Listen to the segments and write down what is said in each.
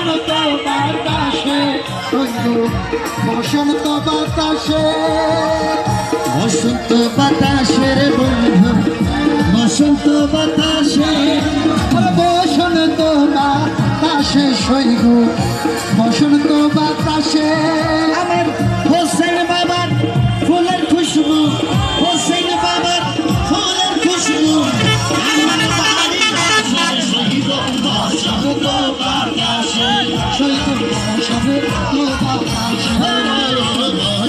বসন্ত বাতাসে বসন্ত বাতাসে বসন্ত বাতাসের বন্ধু বসন্ত বাতাসে বসন্ত বাতাসে সৈগ বসন্ত বাতাসে আমার হোসেন বাবার ফুলের খুশবু হোসেন বাবার ফুলের খুশবু আমার বাড়ি সৈগ বসন্ত বাতাসে সৈগ বসন্ত বাতাসে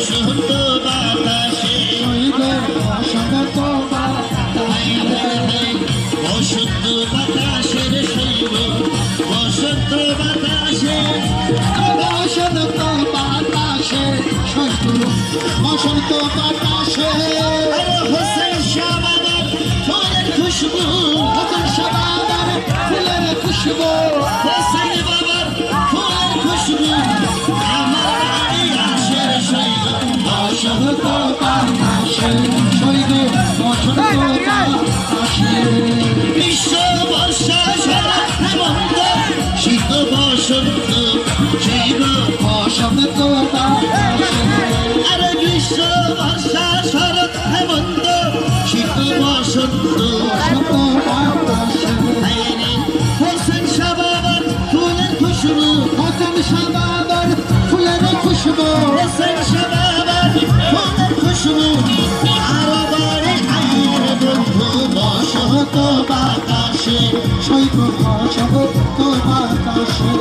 বসন্ত বাতাসে সৈগ বসন্ত বসন্ত বাতাসের শৈব বসন্ত বাতাসে বসন্ত বাতাসে শৈব বসন্ত বাতাসে হোসেন শাহ বাবার ফুলের খুশবু হোসেন শাহ বাবার ফুলের খুশবু হোসেন বাবার ফুলের খুশবু আমার বাড়ি আসে শৈব বসন্ত বাতাসে শৈব বসন্ত বাতাসে বিশ্ব বর্ষা সারা হেমন্ত শীত বসন্ত শৈব বসন্ত আরে বিশ্ব বর্ষা শরৎ হেমন্ত শীত বসন্ত হোসেন শাহ বাবার ফুলের খুশবু হোসেন শাহ বাবার ফুলের খুশবু হোসেন শাহ বাবার ফুলের খুশবু আরো বাড়ি আয়ের বন্ধু বসন্ত বাতাসে শৈব বসন্ত বাতাসে